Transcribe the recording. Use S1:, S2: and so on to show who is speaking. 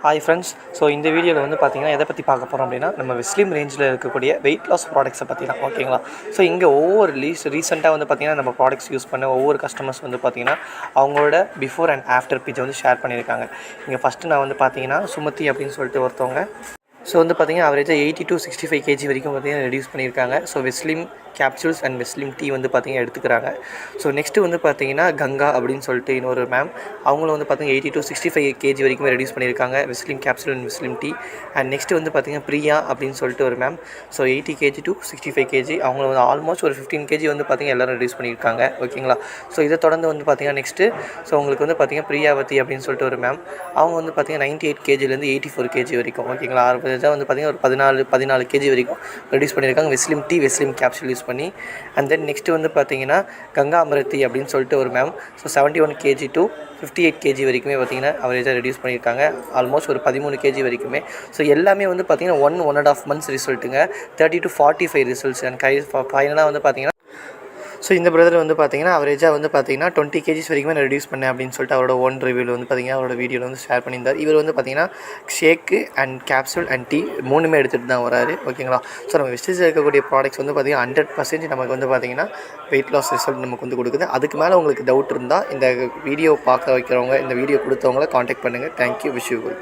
S1: Hi friends. So இந்த வீடியோவில் வந்து பார்த்திங்கன்னா எதை பற்றி பார்க்க போகிறோம் அப்படின்னா, நம்ம வெஸ்லிம் ரேஞ்சில் இருக்கக்கூடிய வெயிட் லாஸ் ப்ராடக்ட்ஸை பற்றி தான். ஓகேங்களா? ஸோ இங்கே ஒவ்வொரு ரீசெண்டாக வந்து பார்த்திங்கன்னா நம்ம ப்ராடக்ட்ஸ் யூஸ் பண்ண ஒவ்வொரு கஸ்டமர்ஸ் வந்து பார்த்திங்கன்னா அவங்களோட பிஃபோர் அண்ட் ஆஃப்டர் பிக்சர் வந்து ஷேர் பண்ணியிருக்காங்க. இங்கே ஃபஸ்ட்டு நான் வந்து பார்த்திங்கன்னா சுமதி அப்படின்னு சொல்லிட்டு ஒருத்தவங்க ஸோ வந்து பார்த்திங்கன்னா அவரேஜாக 80 to 65 kg வரைக்கும் பார்த்திங்கன்னா ரெடியூஸ் பண்ணியிருக்காங்க. ஸோ வெஸ்லிம் கேப்சூல்ஸ் அண்ட் வெஸ்லிம் டீ வந்து பார்த்திங்கன்னா எடுத்துக்கிறாங்க. ஸோ நெக்ஸ்ட்டு வந்து பார்த்திங்கன்னா கங்கா அப்படின்னு சொல்லிட்டு இன்னொரு மேம், அவங்களும் வந்து பார்த்திங்கன்னா 80 to 65 kg வரைக்கும் ரெடியூஸ் பண்ணியிருக்காங்க வெஸ்லிம் capsule and வெஸ்லிம் tea. And next வந்து பார்த்திங்கன்னா பிரியா அப்படின்னு சொல்லிட்டு ஒரு ma'am, so 80 kg to 65 kg, அவங்களும் வந்து ஆல்மோஸ்ட் ஒரு 15 kg வந்து பார்த்திங்கன்னா எல்லோரும் ரெடியூஸ் பண்ணியிருக்காங்க. ஓகேங்களா? ஸோ இதை தொடர்ந்து வந்து பார்த்திங்கன்னா நெக்ஸ்ட்டு ஸோ உங்களுக்கு வந்து பார்த்திங்கன்னா பிரியாவதி அப்படின்னு சொல்லிட்டு ஒரு மேம், அவங்க வந்து பார்த்திங்கன்னா 98 kgலேருந்து 84 kg வரைக்கும். ஓகேங்களா? வந்து பார்த்திங்கன்னா ஒரு 14 kg வரைக்கும் ரெடியூஸ் பண்ணியிருக்காங்க வெஸ்லிம் டீ வெஸ்லிம் கேப்சூல் யூஸ் பண்ணி. அண்ட் தென் நெக்ஸ்ட்டு வந்து பார்த்திங்கன்னா கங்கா அமரத்தி அப்படின்னு சொல்லிட்டு ஒரு ma'am, so 71 kg to 58 kg வரைக்குமே பார்த்திங்கன்னா அவரேஜாக ரெடியூஸ் பண்ணியிருக்காங்க. ஆல்மோஸ்ட் ஒரு 13 kg வரைக்குமே. ஸோ எல்லாமே வந்து பார்த்திங்கன்னா 1.5 months ரிசல்ட்டுங்க, 30 to 45 ரிசல்ட்ஸ். அண்ட் ஃபைனலாக வந்து பார்த்திங்கன்னா ஸோ இந்த பிரதர் வந்து பார்த்திங்கன்னா அவரேஜாக வந்து பார்த்திங்கன்னா 20 kg வரைக்குமே நான் ரெடியூஸ் பண்ணேன் அப்படின்னு சொல்லிட்டு அவரோட ஓன் ரிவ்யூவில் வந்து பார்த்திங்கன்னா அவரோட வீடியோவில் வந்து ஷேர் பண்ணியிருந்தார். இவர் வந்து பார்த்திங்கன்னா shake and capsule and tea மூணுமே எடுத்துகிட்டு தான் வராரு. ஓகேங்களா? ஸோ நம்ம வெஸ்டேஜில் இருக்கக்கூடிய ப்ராடக்ட்ஸ் வந்து பார்த்திங்கன்னா 100% நமக்கு வந்து பார்த்திங்கன்னா வெயிட் லாஸ் ரிசல்ட் நமக்கு வந்து கொடுக்குது. அதுக்கு மேலே உங்களுக்கு டவுட் இருந்தால் இந்த வீடியோ பார்க்க வைக்கிறவங்க, இந்த வீடியோ கொடுத்தவங்கள காண்டாக்ட் பண்ணுங்கள். தேங்க்யூ. Wish you good.